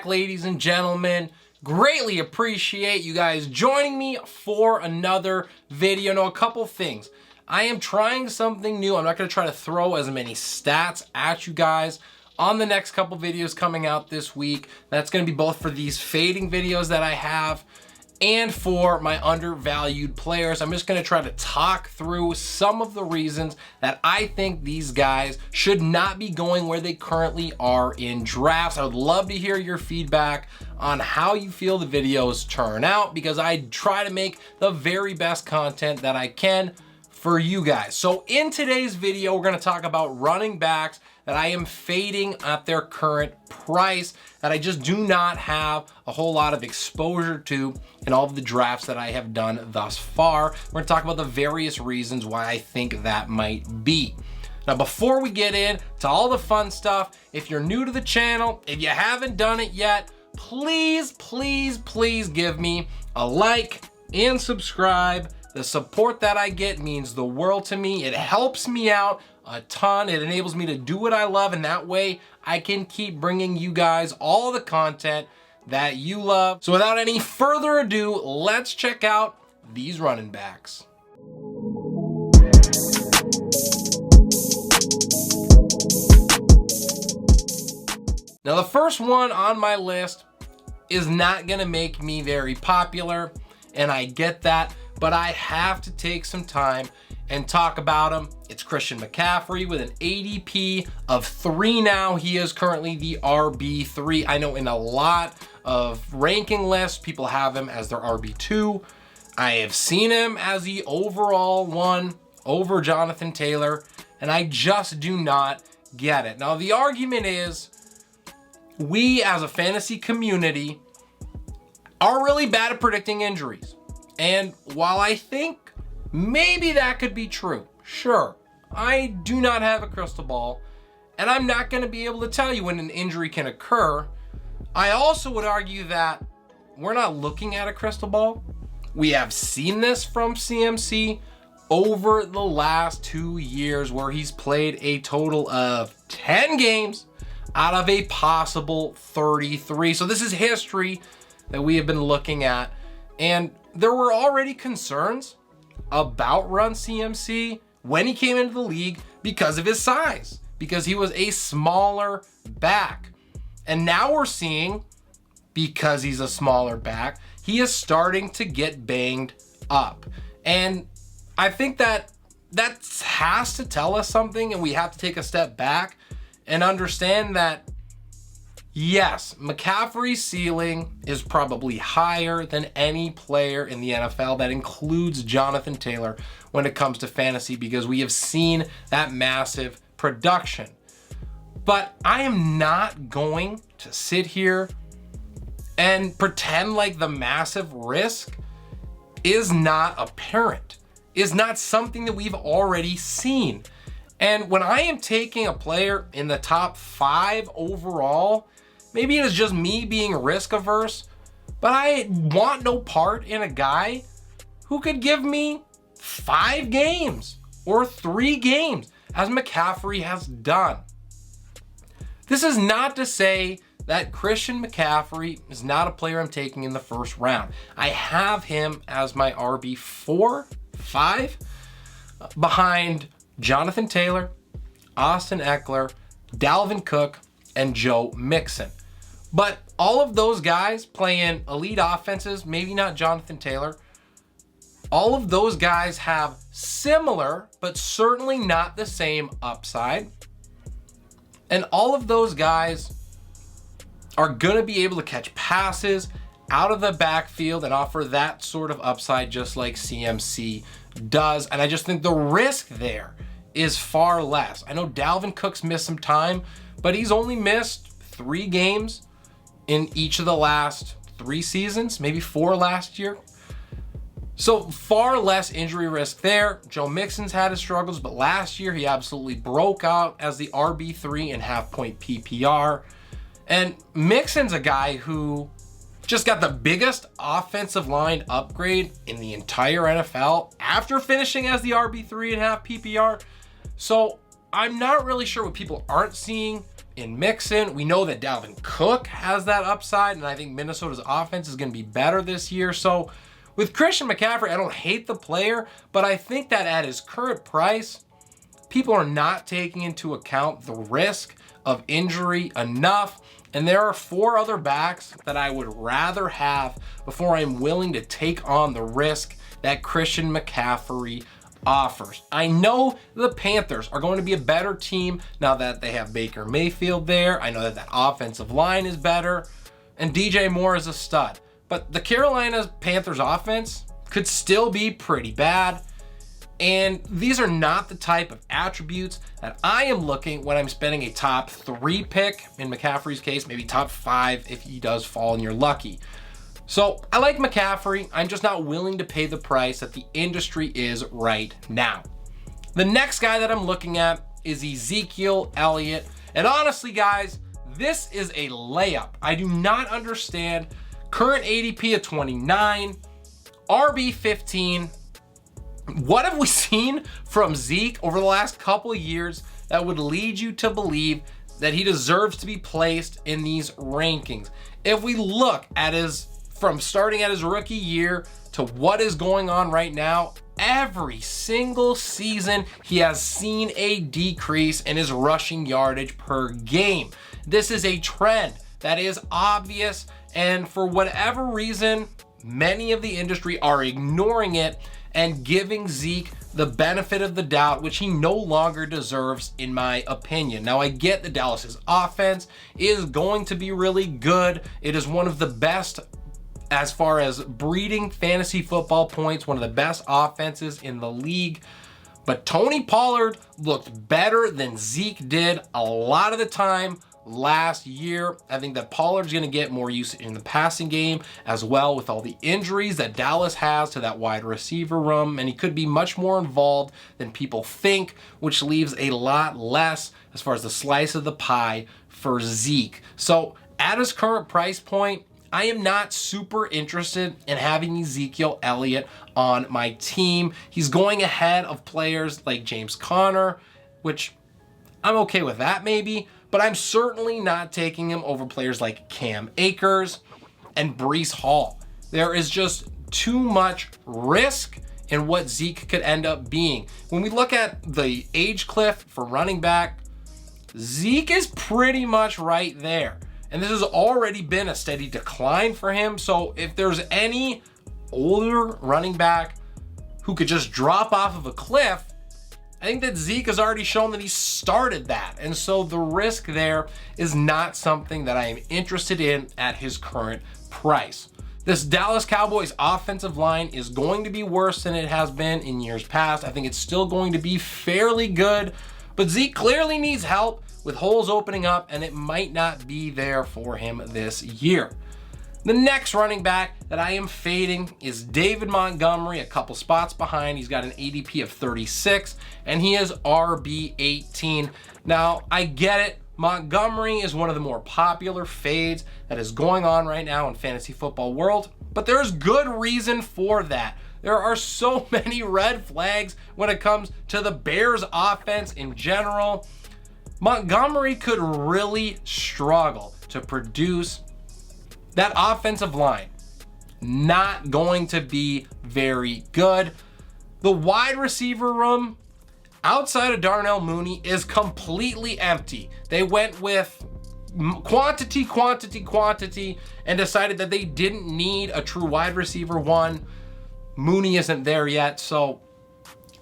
ladies and gentlemen. Greatly appreciate you guys joining me for another video. Now, a couple things. I am trying something new. I'm not going to try to throw as many stats at you guys on the next couple videos coming out this week. That's going to be both for these fading videos that I have and for my undervalued players. I'm just going to try to talk through some of the reasons that I think these guys should not be going where they currently are in drafts. I would love to hear your feedback on how you feel the videos turn out, because I try to make the very best content that I can for you guys. So in today's video, we're going to talk about running backs that I am fading at their current price, that I just do not have a whole lot of exposure to in all of the drafts that I have done thus far. We're gonna talk about the various reasons why I think that might be. Now, before we get into all the fun stuff, if you're new to the channel, if you haven't done it yet, please give me a like and subscribe. The support that I get means the world to me. It helps me out a ton. It enables me to do what I love, and that way I can keep bringing you guys all the content that you love. So without any further ado, let's check out these running backs. Now, the first one on my list is not gonna make me very popular, and I get that, but I have to take some time and talk about him. It's Christian McCaffrey with an ADP of 3 now. He is currently the RB3. I know in a lot of ranking lists, people have him as their RB2. I have seen him as the overall one over Jonathan Taylor, and I just do not get it. Now, the argument is we as a fantasy community are really bad at predicting injuries. And while I think maybe that could be true, sure, I do not have a crystal ball, and I'm not going to be able to tell you when an injury can occur. I also would argue that we're not looking at a crystal ball. We have seen this from CMC over the last 2 years, where he's played a total of 10 games out of a possible 33. So this is history that we have been looking at. And there were already concerns about Run CMC when he came into the league because of his size, because he was a smaller back. And now we're seeing, because he's a smaller back, he is starting to get banged up. And I think that has to tell us something, and we have to take a step back and understand that yes, McCaffrey's ceiling is probably higher than any player in the NFL. That includes Jonathan Taylor when it comes to fantasy, because we have seen that massive production. But I am not going to sit here and pretend like the massive risk is not apparent, is not something that we've already seen. And when I am taking a player in the top 5 overall, maybe it is just me being risk averse, but I want no part in a guy who could give me 5 games or 3 games, as McCaffrey has done. This is not to say that Christian McCaffrey is not a player I'm taking in the first round. I have him as my RB4, 5, behind Jonathan Taylor, Austin Eckler, Dalvin Cook, and Joe Mixon. But all of those guys play in elite offenses, maybe not Jonathan Taylor. All of those guys have similar, but certainly not the same upside. And all of those guys are going to be able to catch passes out of the backfield and offer that sort of upside just like CMC does. And I just think the risk there is far less. I know Dalvin Cook's missed some time, but he's only missed 3 games in each of the last 3 seasons, maybe 4 last year. So far less injury risk there. Joe Mixon's had his struggles, but last year he absolutely broke out as the RB3 in half-point PPR. And Mixon's a guy who just got the biggest offensive line upgrade in the entire NFL after finishing as the RB3 in half PPR. So I'm not really sure what people aren't seeing in Mixon. We know that Dalvin Cook has that upside, and I think Minnesota's offense is going to be better this year. So with Christian McCaffrey, I don't hate the player, but I think that at his current price, people are not taking into account the risk of injury enough. And there are 4 other backs that I would rather have before I'm willing to take on the risk that Christian McCaffrey offers. I know the Panthers are going to be a better team now that they have Baker Mayfield there. I know that that offensive line is better, and DJ Moore is a stud. But the Carolina Panthers offense could still be pretty bad. And these are not the type of attributes that I am looking when I'm spending a top 3 pick. In McCaffrey's case, maybe top 5 if he does fall and you're lucky. So I like McCaffrey. I'm just not willing to pay the price that the industry is right now. The next guy that I'm looking at is Ezekiel Elliott. And honestly, guys, this is a layup. I do not understand. Current ADP of 29, RB 15. What have we seen from Zeke over the last couple of years that would lead you to believe that he deserves to be placed in these rankings? If we look at from starting at his rookie year to what is going on right now, every single season he has seen a decrease in his rushing yardage per game. This is a trend that is obvious, and for whatever reason, many of the industry are ignoring it and giving Zeke the benefit of the doubt, which he no longer deserves, in my opinion. Now, I get that Dallas's offense is going to be really good. It is one of the best as far as breeding fantasy football points, one of the best offenses in the league. But Tony Pollard looked better than Zeke did a lot of the time last year. I think that Pollard's going to get more usage in the passing game as well with all the injuries that Dallas has to that wide receiver room, and he could be much more involved than people think, which leaves a lot less as far as the slice of the pie for Zeke. So at his current price point, I am not super interested in having Ezekiel Elliott on my team. He's going ahead of players like James Conner, which I'm okay with that maybe, but I'm certainly not taking him over players like Cam Akers and Breece Hall. There is just too much risk in what Zeke could end up being. When we look at the age cliff for running back, Zeke is pretty much right there. And this has already been a steady decline for him. So if there's any older running back who could just drop off of a cliff, I think that Zeke has already shown that he started that. And so the risk there is not something that I am interested in at his current price. This Dallas Cowboys offensive line is going to be worse than it has been in years past. I think it's still going to be fairly good, but Zeke clearly needs help with holes opening up, and it might not be there for him this year. The next running back that I am fading is David Montgomery, a couple spots behind. He's got an ADP of 36, and he is RB 18. Now, I get it. Montgomery is one of the more popular fades that is going on right now in fantasy football world, but there's good reason for that. There are so many red flags when it comes to the Bears offense in general. Montgomery could really struggle to produce. That offensive line, not going to be very good. The wide receiver room, outside of Darnell Mooney, is completely empty. They went with quantity, and decided that they didn't need a true wide receiver one. Mooney isn't there yet, so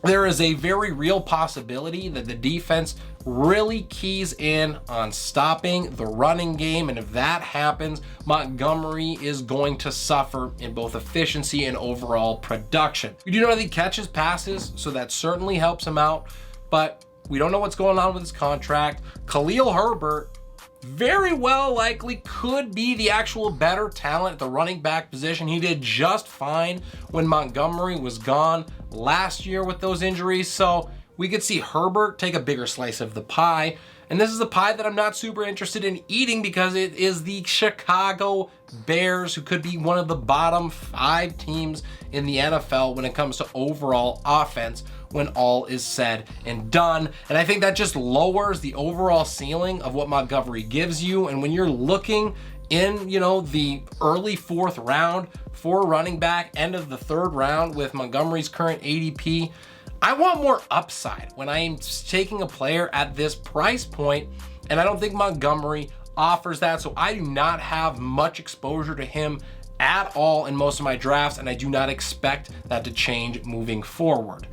there is a very real possibility that the defense really keys in on stopping the running game, and if that happens, Montgomery is going to suffer in both efficiency and overall production. We do know that he catches passes, so that certainly helps him out, but we don't know what's going on with his contract. Khalil Herbert very well likely could be the actual better talent at the running back position. He did just fine when Montgomery was gone last year with those injuries, so we could see Herbert take a bigger slice of the pie. And this is a pie that I'm not super interested in eating because it is the Chicago Bears, who could be one of the bottom 5 teams in the NFL when it comes to overall offense when all is said and done. And I think that just lowers the overall ceiling of what Montgomery gives you. And when you're looking in, the early 4th round for running back, end of the 3rd round with Montgomery's current ADP, I want more upside when I am taking a player at this price point, and I don't think Montgomery offers that. So I do not have much exposure to him at all in most of my drafts, and I do not expect that to change moving forward.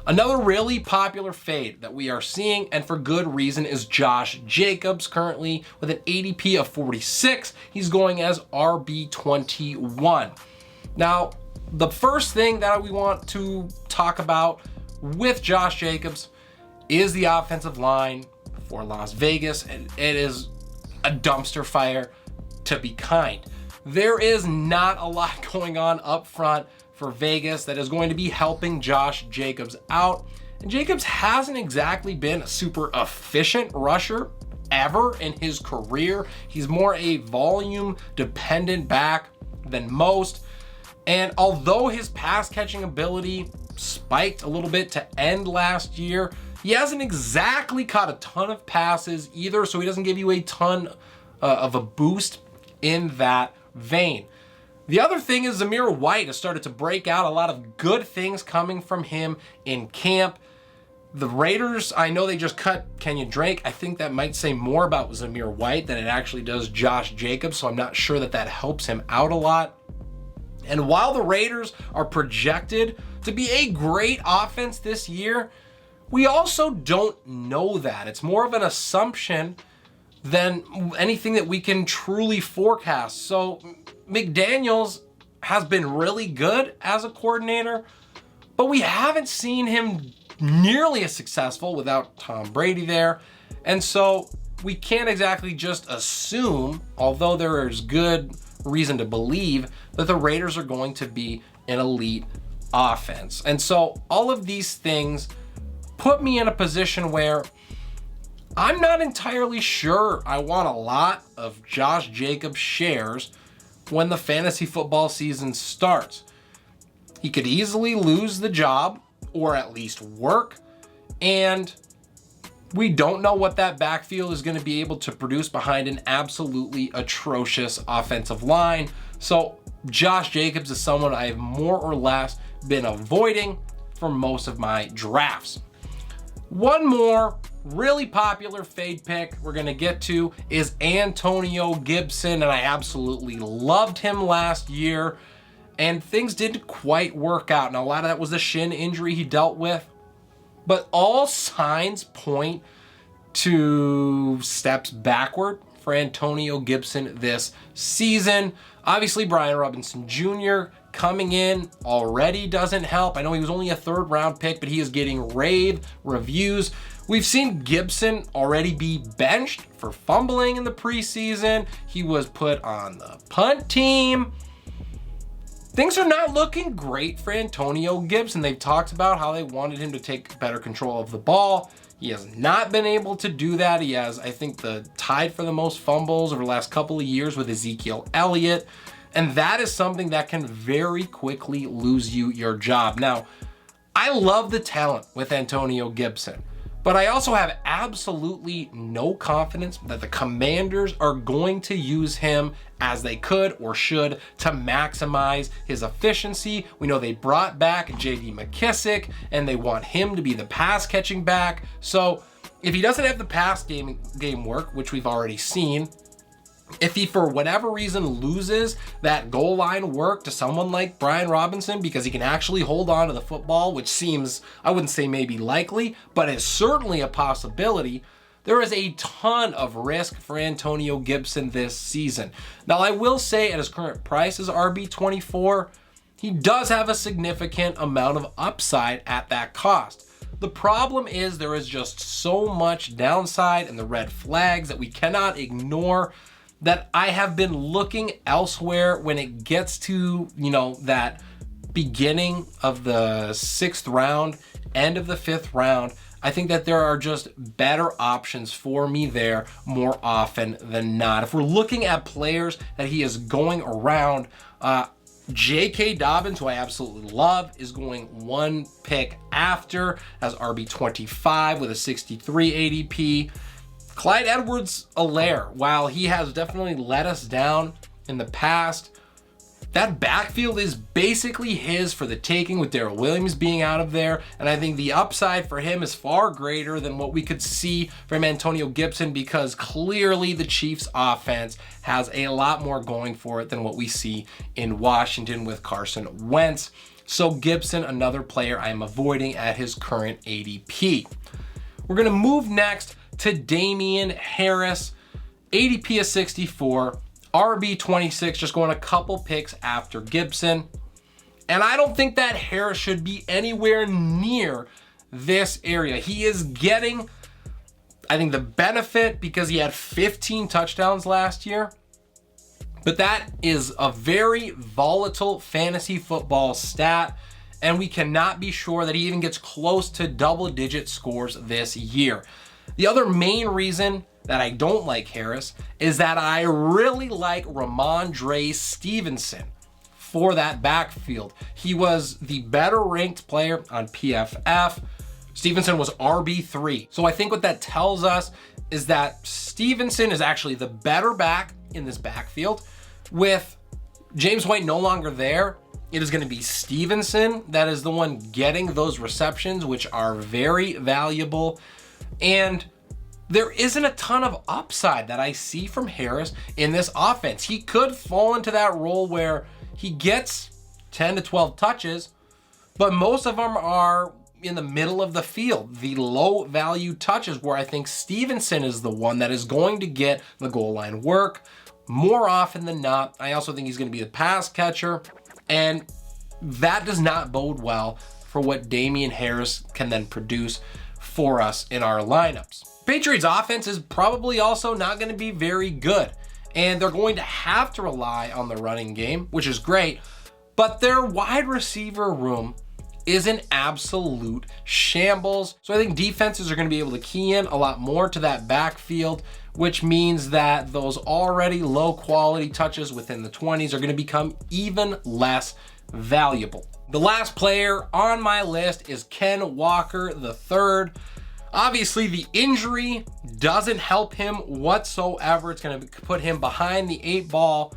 Another really popular fade that we are seeing, and for good reason, is Josh Jacobs, currently with an ADP of 46. He's going as RB21. Now, the first thing that we want to talk about with Josh Jacobs is the offensive line for Las Vegas, and it is a dumpster fire, to be kind. There is not a lot going on up front for Vegas that is going to be helping Josh Jacobs out. And Jacobs hasn't exactly been a super efficient rusher ever in his career. He's more a volume dependent back than most. And although his pass catching ability spiked a little bit to end last year, he hasn't exactly caught a ton of passes either, so he doesn't give you a ton of a boost in that vein. The other thing is Amari White has started to break out, a lot of good things coming from him in camp. The Raiders, I know they just cut Kenyon Drake. I think that might say more about Amari White than it actually does Josh Jacobs, so I'm not sure that that helps him out a lot. And while the Raiders are projected to be a great offense this year, we also don't know that. It's more of an assumption than anything that we can truly forecast. So McDaniels has been really good as a coordinator, but we haven't seen him nearly as successful without Tom Brady there. And so we can't exactly just assume, although there is good reason to believe, that the Raiders are going to be an elite offense. And so all of these things put me in a position where I'm not entirely sure I want a lot of Josh Jacobs shares when the fantasy football season starts. He could easily lose the job, or at least work, and we don't know what that backfield is going to be able to produce behind an absolutely atrocious offensive line. So Josh Jacobs is someone I have more or less been avoiding for most of my drafts. One more really popular fade pick we're going to get to is Antonio Gibson, and I absolutely loved him last year, and things didn't quite work out. Now, a lot of that was the shin injury he dealt with, but all signs point to steps backward for Antonio Gibson this season. Obviously, Brian Robinson Jr. coming in already doesn't help. I know he was only a 3rd round pick, but he is getting rave reviews. We've seen Gibson already be benched for fumbling in the preseason. He was put on the punt team. Things are not looking great for Antonio Gibson. They've talked about how they wanted him to take better control of the ball. He has not been able to do that. He has, I think, tied for the most fumbles over the last couple of years with Ezekiel Elliott. And that is something that can very quickly lose you your job. Now, I love the talent with Antonio Gibson, but I also have absolutely no confidence that the Commanders are going to use him as they could or should to maximize his efficiency. We know they brought back J.D. McKissick, and they want him to be the pass catching back. So if he doesn't have the pass game work, which we've already seen, if he, for whatever reason, loses that goal line work to someone like Brian Robinson because he can actually hold on to the football, which seems, I wouldn't say maybe likely, but is certainly a possibility, there is a ton of risk for Antonio Gibson this season. Now, I will say at his current price as RB24, he does have a significant amount of upside at that cost. The problem is there is just so much downside and the red flags that we cannot ignore that I have been looking elsewhere when it gets to, that beginning of the 6th round, end of the 5th round. I think that there are just better options for me there more often than not. If we're looking at players that he is going around, J.K. Dobbins, who I absolutely love, is going one pick after as RB25 with a 63 ADP. Clyde Edwards-Helaire, while he has definitely let us down in the past, that backfield is basically his for the taking with Darrell Williams being out of there. And I think the upside for him is far greater than what we could see from Antonio Gibson, because clearly the Chiefs offense has a lot more going for it than what we see in Washington with Carson Wentz. So Gibson, another player I am avoiding at his current ADP. We're gonna move next to Damien Harris, ADP of 64. RB26, just going a couple picks after Gibson. And I don't think that Harris should be anywhere near this area. He is getting, I think, the benefit because he had 15 touchdowns last year. But that is a very volatile fantasy football stat, and we cannot be sure that he even gets close to double-digit scores this year. The other main reason that I don't like Harris is that I really like Ramondre Stevenson for that backfield. He was the better ranked player on PFF. Stevenson was RB3. So I think what that tells us is that Stevenson is actually the better back in this backfield. With James White no longer there, it is going to be Stevenson that is the one getting those receptions, which are very valuable. And there isn't a ton of upside that I see from Harris in this offense. He could fall into that role where he gets 10 to 12 touches, but most of them are in the middle of the field, the low value touches, where I think Stevenson is the one that is going to get the goal line work more often than not. I also think he's going to be the pass catcher, and that does not bode well for what Damien Harris can then produce for us in our lineups. Patriots offense is probably also not going to be very good, and they're going to have to rely on the running game, which is great, but their wide receiver room is an absolute shambles. So I think defenses are going to be able to key in a lot more to that backfield, which means that those already low quality touches within the 20s are going to become even less valuable. The last player on my list is Ken Walker III. Obviously, the injury doesn't help him whatsoever. It's going to put him behind the 8 ball.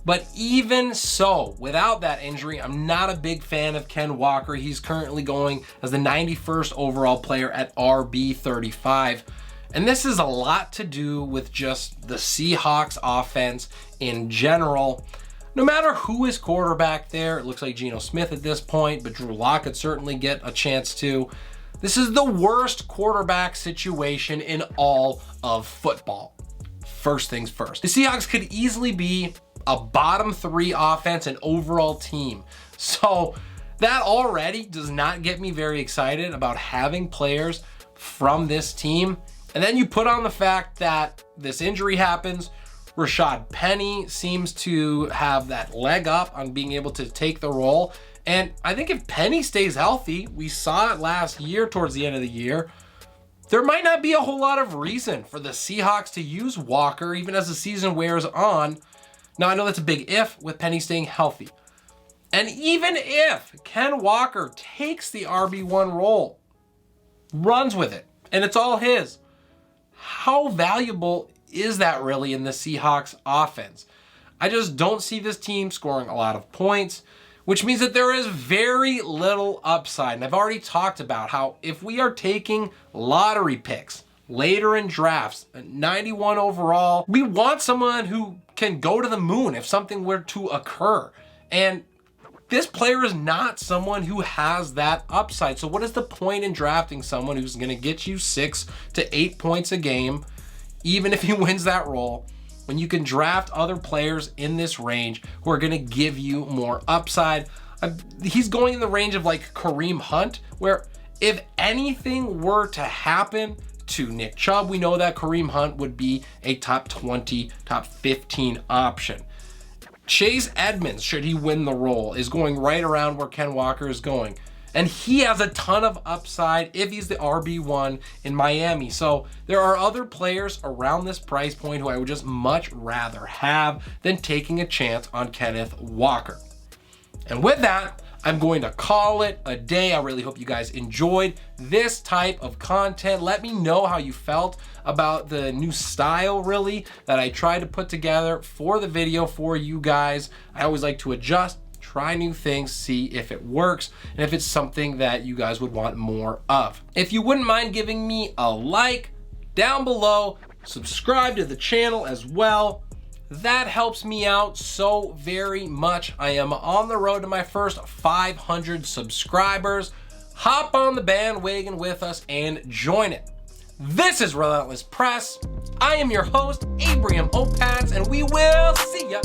But even so, without that injury, I'm not a big fan of Ken Walker. He's currently going as the 91st overall player at RB35. And this is a lot to do with just the Seahawks offense in general. No matter who is quarterback there, it looks like Geno Smith at this point, but Drew Lock could certainly get a chance to. This is the worst quarterback situation in all of football. First things first. The Seahawks could easily be a bottom 3 offense and overall team. So that already does not get me very excited about having players from this team. And then you put on the fact that this injury happens. Rashad Penny seems to have that leg up on being able to take the role. And I think if Penny stays healthy, we saw it last year towards the end of the year, there might not be a whole lot of reason for the Seahawks to use Walker even as the season wears on. Now, I know that's a big if with Penny staying healthy. And even if Ken Walker takes the RB1 role, runs with it, and it's all his, how valuable is that really in the Seahawks offense? I just don't see this team scoring a lot of points, which means that there is very little upside. And I've already talked about how if we are taking lottery picks later in drafts, 91 overall, we want someone who can go to the moon if something were to occur. And this player is not someone who has that upside. So what is the point in drafting someone who's going to get you 6 to 8 points a game, even if he wins that role, when you can draft other players in this range who are going to give you more upside? He's going in the range of like Kareem Hunt, where if anything were to happen to Nick Chubb, we know that Kareem Hunt would be a top 20, top 15 option. Chase Edmonds, should he win the role, is going right around where Ken Walker is going. And he has a ton of upside if he's the RB1 in Miami. So there are other players around this price point who I would just much rather have than taking a chance on Kenneth Walker. And with that, I'm going to call it a day. I really hope you guys enjoyed this type of content. Let me know how you felt about the new style, really, that I tried to put together for the video for you guys. I always like to adjust, try new things, see if it works, and if it's something that you guys would want more of. If you wouldn't mind giving me a like down below, subscribe to the channel as well. That helps me out so very much. I am on the road to my first 500 subscribers. Hop on the bandwagon with us and join it. This is Relentless Press. I am your host, Abraham Opatz, and we will see ya